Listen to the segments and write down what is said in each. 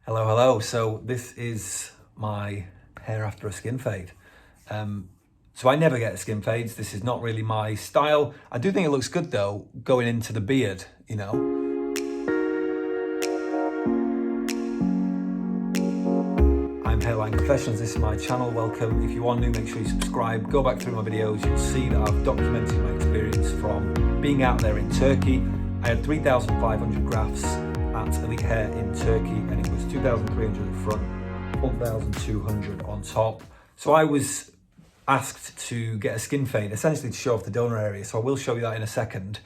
Hello, hello. So this is my hair after a skin fade. So I never get skin fades. This is not really my style. I do think it looks good though, going into the beard, you know. I'm Hairline Confessions, this is my channel, welcome. If you are new, make sure you subscribe. Go back through my videos, you'll see that I've documented my experience from being out there in Turkey. I had 3,500 grafts at Elite Hair in Turkey, and it was 2,300 at the front, 1,200 on top. So I was asked to get a skin fade, essentially to show off the donor area. So I will show you that in a second.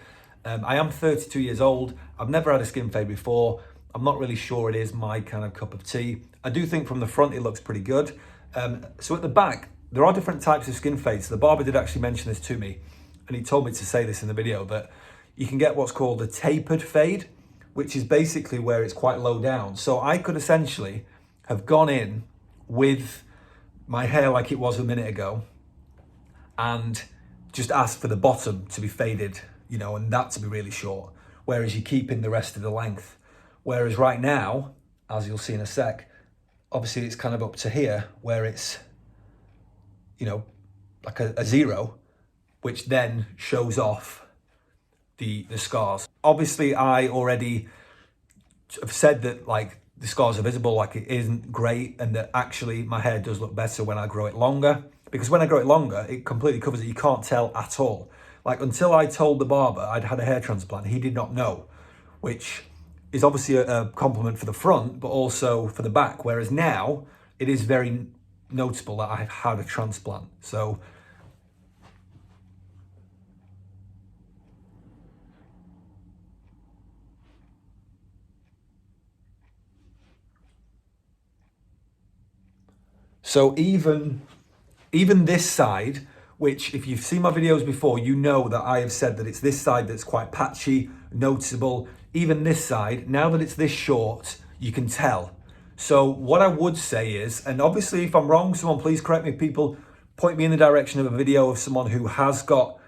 I am 32 years old. I've never had a skin fade before. I'm not really sure it is my kind of cup of tea. I do think from the front it looks pretty good. So at the back, there are different types of skin fades. The barber did actually mention this to me, and he told me to say this in the video, that you can get what's called a tapered fade, which is basically where it's quite low down. So I could essentially have gone in with my hair like it was a minute ago and just asked for the bottom to be faded, you know, and that to be really short, whereas you keep in the rest of the length. Whereas right now, as you'll see in a sec, obviously it's kind of up to here where it's, you know, like a zero, which then shows off the scars. Obviously, I already have said that like the scars are visible, like it isn't great, and that actually my hair does look better when I grow it longer, because when I grow it longer, it completely covers it. You can't tell at all. Like until I told the barber I'd had a hair transplant, he did not know, which is obviously a compliment for the front, but also for the back. Whereas now it is very noticeable that I've had a transplant. So even this side, which if you've seen my videos before, you know that I have said that it's this side that's quite patchy, noticeable. Even this side, now that it's this short, you can tell. So what I would say is, and obviously if I'm wrong, someone please correct me, people point me in the direction of a video of someone who has got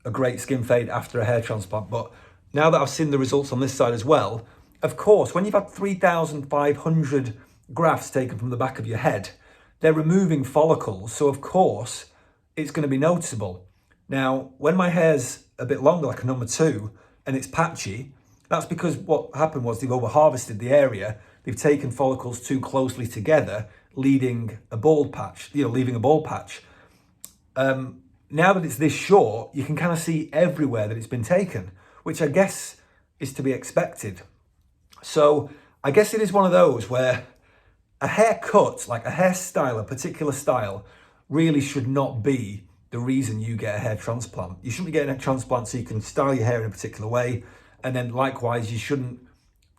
a great skin fade after a hair transplant. But now that I've seen the results on this side as well, of course, when you've had 3,500 grafts taken from the back of your head, they're removing follicles, so of course it's going to be noticeable. Now, when my hair's a bit longer, like a number 2, and it's patchy, that's because what happened was they've over-harvested the area. They've taken follicles too closely together, leading a bald patch, leaving a bald patch. Now that it's this short, you can kind of see everywhere that it's been taken, which I guess is to be expected. So I guess it is one of those where a haircut, like a hairstyle, a particular style, really should not be the reason you get a hair transplant. You shouldn't be getting a transplant so you can style your hair in a particular way. And then likewise, you shouldn't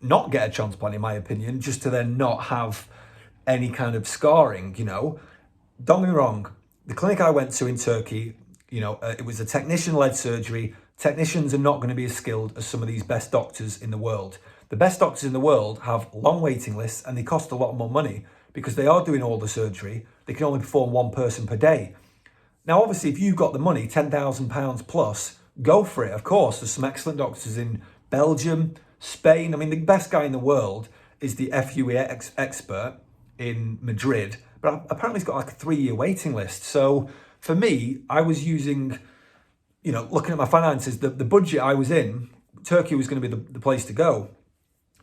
not get a transplant, in my opinion, just to then not have any kind of scarring, you know. Don't get me wrong, the clinic I went to in Turkey, it was a technician-led surgery. Technicians are not going to be as skilled as some of these best doctors in the world. The best doctors in the world have long waiting lists and they cost a lot more money because they are doing all the surgery. They can only perform one person per day. Now, obviously, if you've got the money, £10,000 plus, go for it. Of course, there's some excellent doctors in Belgium, Spain. I mean, the best guy in the world is the FUE expert in Madrid, but apparently he's got like a 3-year waiting list. So for me, I was using, looking at my finances, the budget I was in, Turkey was going to be the place to go.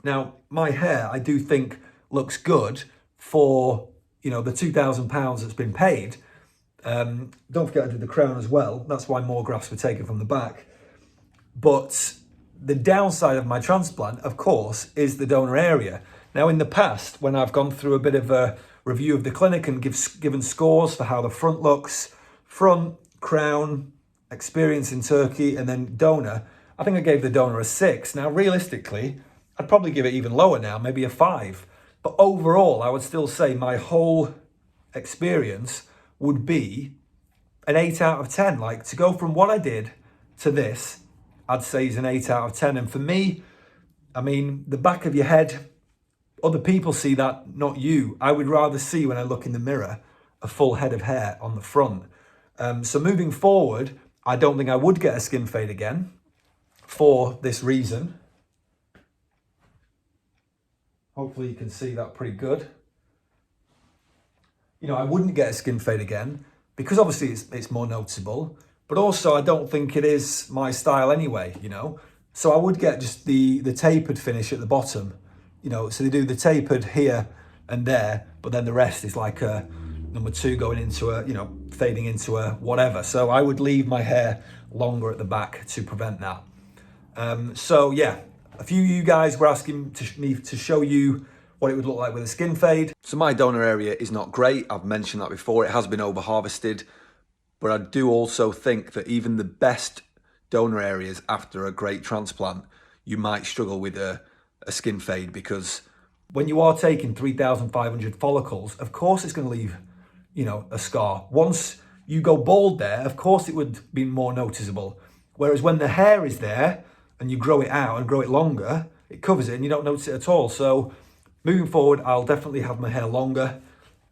Now, my hair, I do think looks good for, the £2,000 that's been paid. Don't forget I did the crown as well. That's why more grafts were taken from the back. But the downside of my transplant, of course, is the donor area. Now, in the past, when I've gone through a bit of a review of the clinic and given scores for how the front looks, front, crown, experience in Turkey, and then donor, I think I gave the donor a 6. Now, realistically, I'd probably give it even lower now, maybe a 5. But overall, I would still say my whole experience would be an 8 out of 10. Like, to go from what I did to this, I'd say is an 8 out of 10. And for me, I mean, the back of your head, other people see that, not you. I would rather see, when I look in the mirror, a full head of hair on the front. So moving forward, I don't think I would get a skin fade again for this reason. Hopefully you can see that pretty good. You know, I wouldn't get a skin fade again because obviously it's more noticeable, but also I don't think it is my style anyway, you know. So I would get just the tapered finish at the bottom, you know, so they do the tapered here and there, but then the rest is like a number 2 going into a, you know, fading into a whatever. So I would leave my hair longer at the back to prevent that. So yeah, a few of you guys were asking me to show you what it would look like with a skin fade. So my donor area is not great. I've mentioned that before. It has been over harvested, but I do also think that even the best donor areas after a great transplant, you might struggle with a skin fade, because when you are taking 3,500 follicles, of course it's going to leave, you know, a scar. Once you go bald there, of course it would be more noticeable. Whereas when the hair is there and you grow it out and grow it longer, it covers it and you don't notice it at all. So moving forward, I'll definitely have my hair longer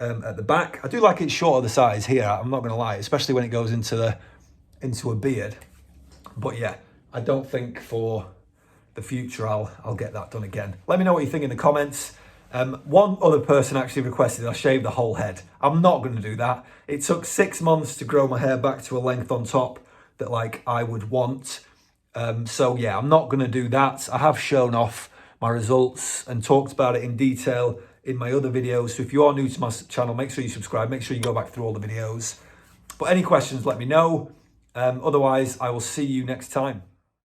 at the back. I do like it shorter the size here, I'm not going to lie, especially when it goes into a beard. But yeah, I don't think for the future I'll get that done again. Let me know what you think in the comments. One other person actually requested I shave the whole head. I'm not going to do that. It took 6 months to grow my hair back to a length on top that like I would want. So yeah, I'm not going to do that. I have shown off my results and talked about it in detail in my other videos. So if you are new to my channel, make sure you subscribe. Make sure you go back through all the videos. But any questions, let me know. Otherwise, I will see you next time.